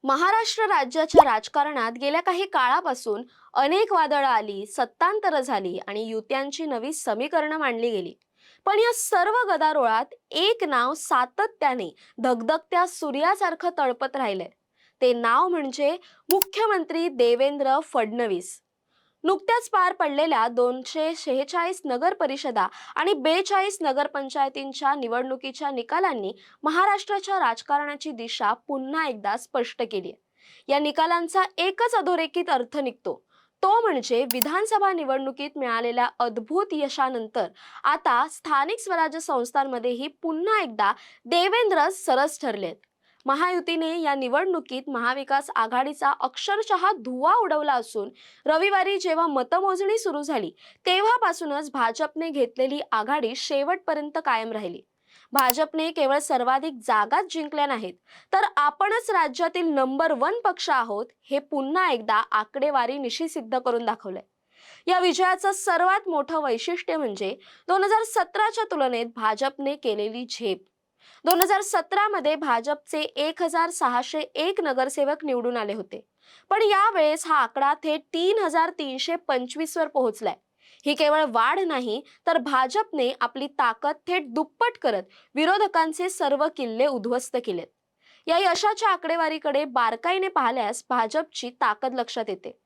महाराष्ट्र राज्याच्या राजकारणात गेल्या काही काळापासून अनेक वादळं आली, सत्तांतरं झाली आणि युत्यांची नवी समीकरणं मांडली गेली. पण या सर्व गदारोळात एक नाव सातत्याने धगधगत्या सूर्यासारखं तळपत राहिलंय. ते नाव म्हणजे मुख्यमंत्री देवेंद्र फडणवीस. नुकत्याच पार पडलेल्या 246 नगर परिषदा आणि 42 नगरपंचायतींच्या निवडणुकीच्या निकालांनी महाराष्ट्राच्या राजकारणाची दिशा पुन्हा एकदा स्पष्ट केली आहे. या निकालांचा एकच अधोरेखित अर्थ निघतो, तो म्हणजे विधानसभा निवडणुकीत मिळालेल्या अद्भुत यशानंतर आता स्थानिक स्वराज्य संस्थांमध्येही पुन्हा एकदा देवेंद्र सरस ठरलेत. महायुतीने या निवडणुकीत महाविकास आघाडीचा अक्षरशः धुव्वा उडवला असून रविवारी जेव्हा मतमोजणी सुरू झाली तेव्हापासूनच भाजपने घेतलेली आघाडी शेवटपर्यंत कायम राहिली. भाजपने केवळ सर्वाधिक जागाच जिंकल्या नाहीत, तर आपणच राज्यातील नंबर 1 पक्ष आहोत हे पुन्हा एकदा आकडेवारीनिशी सिद्ध करून दाखवलंय. या विजयाचं सर्वात मोठं वैशिष्ट्य म्हणजे 2017च्या तुलनेत भाजपने केलेली झेप. 2017 मध्ये भाजपचे 1601 नगरसेवक निवडून आले होते, पण यावेळेस हा आकडा थेट 3325 वर पोहोचलाय. ही केवळ वाढ नाही, तर भाजपने आपली ताकद थेट दुप्पट करत विरोधकांचे सर्व किल्ले उद्ध्वस्त केलेत. या यशाच्या आकडेवारीकडे बारकाईने पाहिल्यास भाजपची ताकद लक्षात येते.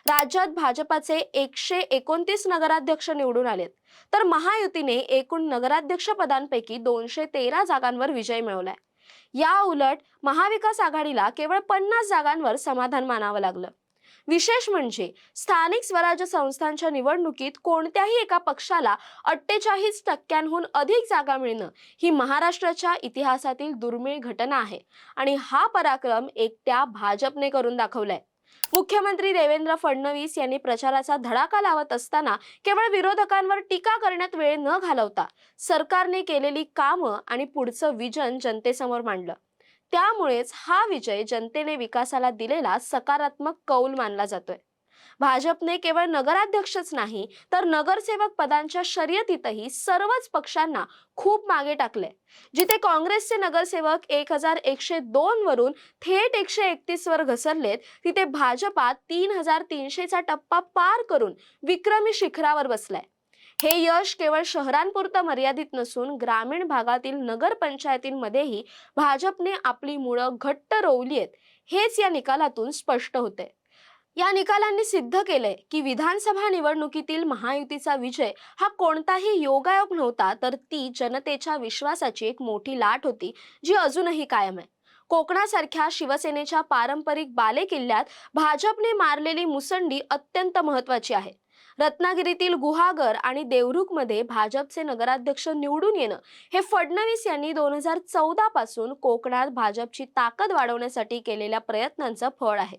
राज्यात भाजपाचे 129 नगराध्यक्ष निवडून आलेत, तर महायुतीने एकूण नगराध्यक्ष पदांपैकी 213 जागांवर विजय मिळवलाय. या उलट महाविकास आघाडीला केवळ 50 जागांवर समाधान मानावं लागलं. विशेष म्हणजे स्थानिक स्वराज्य संस्थांच्या निवडणुकीत कोणत्याही एका पक्षाला 48% अधिक जागा मिळणं ही महाराष्ट्राच्या इतिहासातील दुर्मिळ घटना आहे आणि हा पराक्रम एकट्या भाजपने करून दाखवलाय. मुख्यमंत्री देवेंद्र फडणवीस यांनी प्रचाराचा धडाका लावत असताना केवळ विरोधकांवर टीका करण्यात वेळ न घालवता सरकारने केलेली कामं आणि पुढचं विजन जनतेसमोर मांडलं. त्यामुळेच हा विजय जनतेने विकासाला दिलेला सकारात्मक कौल मानला जातोय. भाजपने केवळ नगराध्यक्षच नाही, तर नगरसेवक पदांच्या शर्यतीतही सर्वच पक्षांना खूप मागे टाकले. जिथे काँग्रेसचे नगरसेवक 1102 वरून थेट 131 वर घसरलेत, तिथे भाजपा 3300चा टप्पा पार करून विक्रमी शिखरावर बसलाय. हे यश केवळ शहरांपुरतं मर्यादित नसून ग्रामीण भागातील नगरपंचायतींमध्येही भाजपने आपली मुळं घट्ट रोवलीत, हेच या निकालातून स्पष्ट होते. या निकालांनी सिद्ध केलंय की विधानसभा निवडणुकीतील महायुतीचा विजय हा कोणताही योगायोग नव्हता, तर ती जनतेच्या विश्वासाची एक मोठी लाट होती, जी अजूनही कायम आहे. कोकणासारख्या शिवसेनेच्या पारंपरिक बालेकिल्ल्यात भाजपने मारलेली मुसंडी अत्यंत महत्त्वाची आहे. रत्नागिरीतील गुहागर आणि देवरुखमध्ये भाजपचे नगराध्यक्ष निवडून येणं हे फडणवीस यांनी 2014 पासून कोकणात भाजपची ताकद वाढवण्यासाठी केलेल्या प्रयत्नांचं फळ आहे.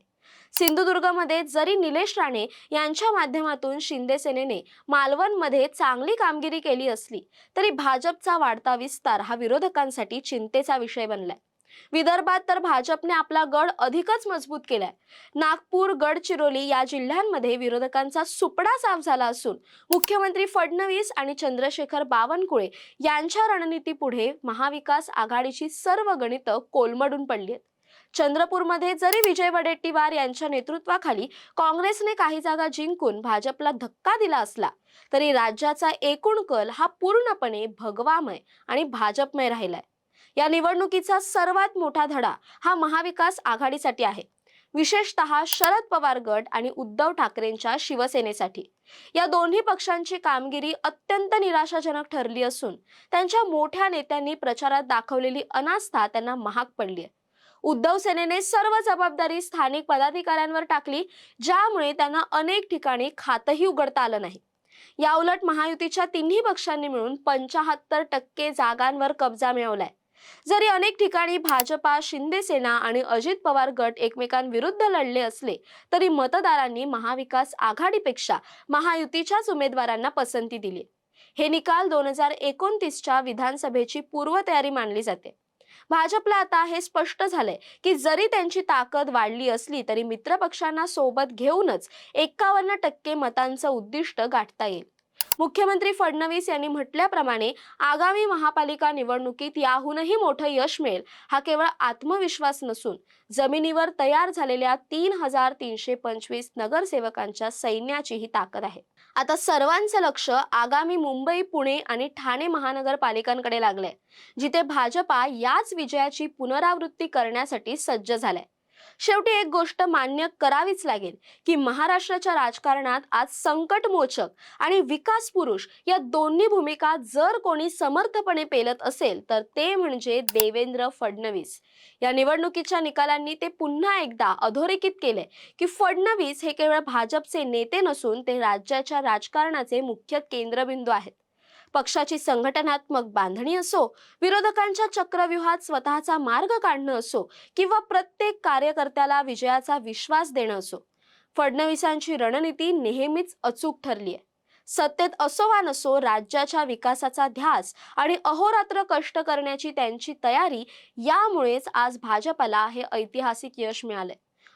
सिंधुदुर्गमध्ये जरी निलेश राणे यांच्या माध्यमातून शिंदे सेनेने मालवणमध्ये चांगली कामगिरी केली असली, तरी भाजपचा वाढता विस्तार हा विरोधकांसाठी चिंतेचा विषय बनलाय. विदर्भात तर भाजपने आपला गड अधिकच मजबूत केलाय. नागपूर, गडचिरोली या जिल्ह्यांमध्ये विरोधकांचा सुपडा साफ झाला असून मुख्यमंत्री फडणवीस आणि चंद्रशेखर बावनकुळे यांच्या रणनीतीपुढे महाविकास आघाडीची सर्व गणितं कोलमडून पडली आहेत. चंद्रपूरमध्ये जरी विजय वडेट्टीवार यांच्या नेतृत्वाखाली काँग्रेसने काही जागा जिंकून भाजपला धक्का दिला असला, तरी राज्याचा एकूण कल हा पूर्णपणे भगवामय आणि भाजपमय राहिलाय. या निवडणुकीचा सर्वात मोठा धडा हा महाविकास आघाडीसाठी आहे, विशेषतः शरद पवार गट आणि उद्धव ठाकरेंच्या शिवसेनेसाठी. या दोन्ही पक्षांची कामगिरी अत्यंत निराशाजनक ठरली असून त्यांच्या मोठ्या नेत्यांनी प्रचारात दाखवलेली अनास्था त्यांना महाग पडली आहे. उद्धव सेनेने सर्व जबाबदारी स्थानिक पदाधिकाऱ्यांवर टाकली, ज्यामुळे त्यांना अनेक ठिकाणी खातंही उघडता आलं नाही. याउलट महायुतीच्या तिन्ही पक्षांनी मिळून 75% जागांवर कब्जा मिळवलाय. जरी अनेक ठिकाणी भाजपा, शिंदे सेना आणि अजित पवार गट एकमेकांविरुद्ध लढले असले, तरी मतदारांनी महाविकास आघाडीपेक्षा महायुतीच्याच उमेदवारांना पसंती दिली. हे निकाल 2029च्या विधानसभेची पूर्वतयारी मानली जाते. भाजपला आता हे स्पष्ट झालंय की जरी त्यांची ताकद वाढली असली, तरी मित्रपक्षांना सोबत घेऊनच 51% मतांचं उद्दिष्ट गाठता येईल. मुख्यमंत्री फडणवीस यांनी म्हटल्याप्रमाणे आगामी महापालिका निवडणुकीत याहूनही मोठं यश मिळेल हा केवळ आत्मविश्वास नसून जमिनीवर तयार झालेल्या 3,325 नगरसेवकांच्या सैन्याची ही ताकद आहे. आता सर्वांचं लक्ष आगामी मुंबई, पुणे आणि ठाणे महानगरपालिकांकडे लागलंय, जिथे भाजपा याच विजयाची पुनरावृत्ती करण्यासाठी सज्ज झालाय. शेवटी एक गोष्ट मान्य करावीच लागेल की महाराष्ट्राच्या राजकारणात आज संकटमोचक आणि विकास पुरुष या दोन्ही भूमिका जर कोणी समर्थपणे पेलत असेल तर ते म्हणजे देवेंद्र फडणवीस. या निवडणुकीच्या निकालांनी ते पुन्हा एकदा अधोरेखित केले की फडणवीस हे केवळ भाजपचे नेते नसून ते राज्याच्या राजकारणाचे मुख्य केंद्रबिंदू आहेत. पक्षाची संघटनात्मक बांधणी असो, विरोधकांच्या चक्रव्यूहात स्वतःचा मार्ग काढणं असो किंवा प्रत्येक कार्यकर्त्याला विजयाचा विश्वास देणं असो, फडणवीसांची रणनीती नेहमीच अचूक ठरली आहे. सत्तेत असो वा नसो, राज्याच्या विकासाचा ध्यास आणि अहोरात्र कष्ट करण्याची त्यांची तयारी यामुळेच आज भाजपला हे ऐतिहासिक यश मिळाले.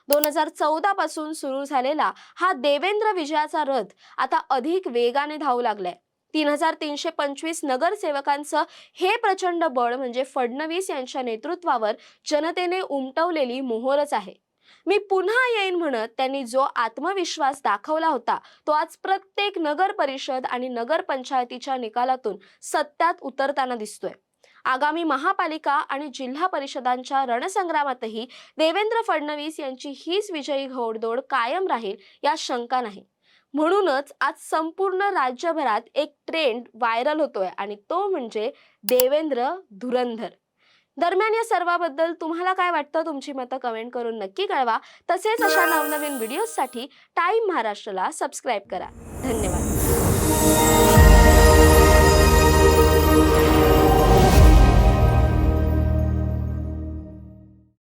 2014 पासून सुरू झालेला हा देवेंद्र विजयाचा रथ आता अधिक वेगाने धावू लागलाय. 3,325 नगरसेवकांचं हे प्रचंड बळ म्हणजे फडणवीस यांच्या नेतृत्वावर जनतेने उमटवलेली मोहोरच आहे. मी पुन्हा येईन म्हणत त्यांनी जो आत्मविश्वास दाखवला होता तो आज प्रत्येक नगर परिषद आणि नगरपंचायतीच्या निकालातून सत्यात उतरताना दिसतोय. आगामी महापालिका आणि जिल्हा परिषदांच्या रणसंग्रामातही देवेंद्र फडणवीस यांची हीच विजयी घोडदौड कायम राहील यात शंका नाही. म्हणूनच आज संपूर्ण राज्यभरात एक ट्रेंड व्हायरल होतोय आणि तो म्हणजे देवेंद्र धुरंधर. दरम्यान या सर्वाबद्दल तुम्हाला काय वाटतं? तुमची मतं कमेंट करून नक्की कळवा. तसेच अशा नवनवीन व्हिडिओजसाठी टाइम महाराष्ट्रला सबस्क्राईब करा. धन्यवाद.